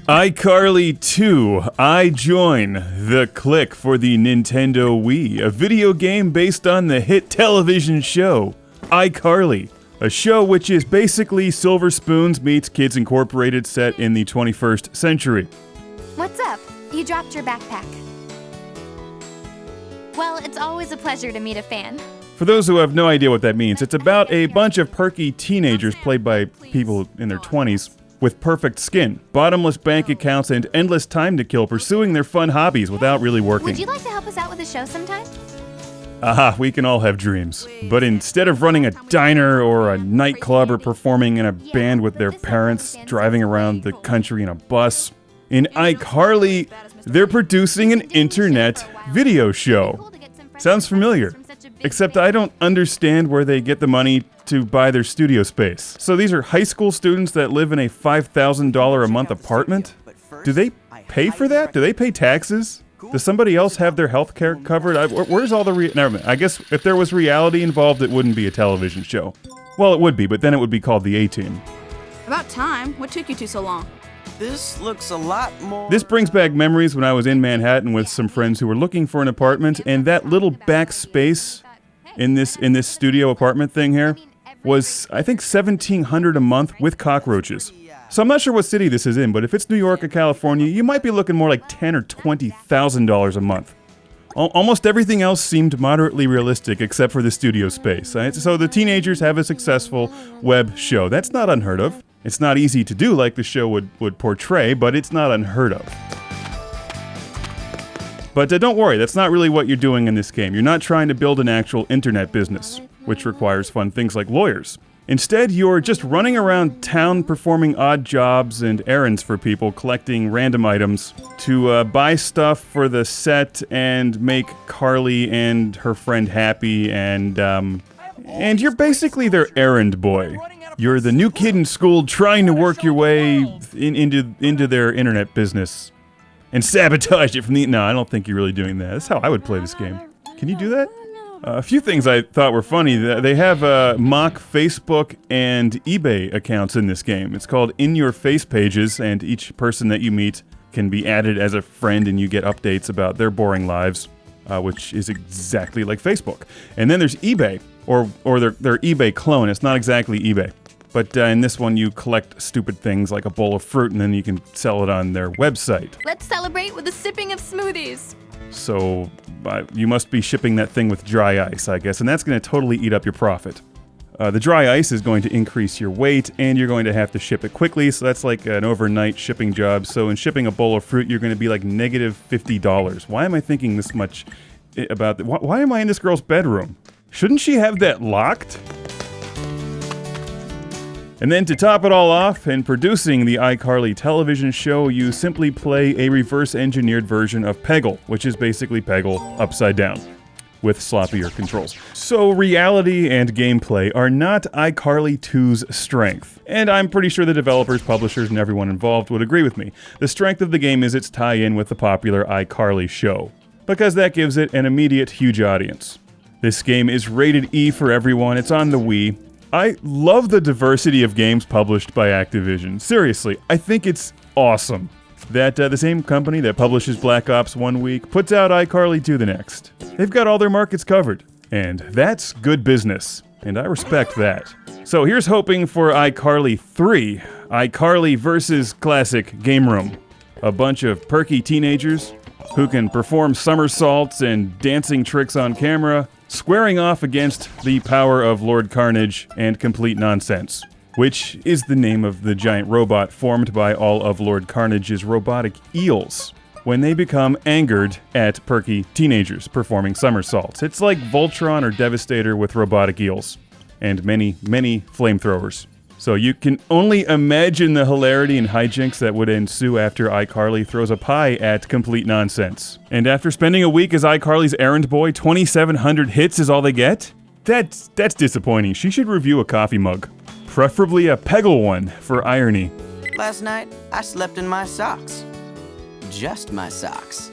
iCARLY 2, iJOIN, the click for the Nintendo Wii, a video game based on the hit television show, iCARLY. A show which is basically Silver Spoons meets Kids Incorporated set in the 21st century. What's up? You dropped your backpack. Well, it's always a pleasure to meet a fan. For those who have no idea what that means, it's about a bunch of perky teenagers played by people in their 20s with perfect skin, bottomless bank accounts, and endless time to kill pursuing their fun hobbies without really working. Would you like to help us out with the show sometime? Aha, we can all have dreams. But instead of running a diner or a nightclub or performing in a band with their parents, driving around the country in a bus, in iCARLY, they're producing an internet video show. Sounds familiar. Except I don't understand where they get the money to buy their studio space. So these are high school students that live in a $5,000 a month apartment? Do they pay for that? Do they pay taxes? Does somebody else have their health care covered? Where's all the never mind. I guess if there was reality involved, it wouldn't be a television show. Well, it would be, but then it would be called the A-Team. About time. What took you two so long? This looks a lot more... This brings back memories when I was in Manhattan with some friends who were looking for an apartment, and that little back space in this studio apartment thing here was, I think, $1,700 a month with cockroaches. So I'm not sure what city this is in, but if it's New York or California, you might be looking more like $10,000 or $20,000 a month. Almost everything else seemed moderately realistic except for the studio space. Right? So the teenagers have a successful web show. That's not unheard of. It's not easy to do like the show would portray, but it's not unheard of. But don't worry, that's not really what you're doing in this game. You're not trying to build an actual internet business, which requires fun things like lawyers. Instead, you're just running around town performing odd jobs and errands for people, collecting random items to buy stuff for the set and make Carly and her friend happy, and you're basically their errand boy. You're the new kid in school trying to work your way into their internet business and sabotage it from the... No, I don't think you're really doing that. That's how I would play this game. Can you do that? A few things I thought were funny. They have mock Facebook and eBay accounts in this game. It's called In Your Face pages, and each person that you meet can be added as a friend, and you get updates about their boring lives, which is exactly like Facebook. And then there's eBay, or their eBay clone. It's not exactly eBay. But in this one, you collect stupid things like a bowl of fruit, and then you can sell it on their website. Let's celebrate with a sipping of smoothies. So you must be shipping that thing with dry ice, I guess, and that's going to totally eat up your profit. The dry ice is going to increase your weight, and you're going to have to ship it quickly, so that's like an overnight shipping job. So in shipping a bowl of fruit, you're going to be like negative $50. Why am I thinking this much about that? Why am I in this girl's bedroom? Shouldn't she have that locked? And then to top it all off, in producing the iCARLY television show, you simply play a reverse-engineered version of Peggle, which is basically Peggle upside down, with sloppier controls. So reality and gameplay are not iCARLY 2's strength. And I'm pretty sure the developers, publishers, and everyone involved would agree with me. The strength of the game is its tie-in with the popular iCARLY show, because that gives it an immediate huge audience. This game is rated E for everyone, it's on the Wii. I love the diversity of games published by Activision. Seriously, I think it's awesome that the same company that publishes Black Ops one week puts out iCARLY 2 the next. They've got all their markets covered, and that's good business, and I respect that. So here's hoping for iCARLY 3, iCARLY vs. Classic Game Room. A bunch of perky teenagers who can perform somersaults and dancing tricks on camera, squaring off against the power of Lord Karnage and complete nonsense, which is the name of the giant robot formed by all of Lord Karnage's robotic eels when they become angered at perky teenagers performing somersaults. It's like Voltron or Devastator with robotic eels and many, many flamethrowers. So you can only imagine the hilarity and hijinks that would ensue after iCARLY throws a pie at complete nonsense. And after spending a week as iCARLY's errand boy, 2,700 hits is all they get? That's disappointing. She should review a coffee mug. Preferably a Peggle one for irony. Last night, I slept in my socks. Just my socks.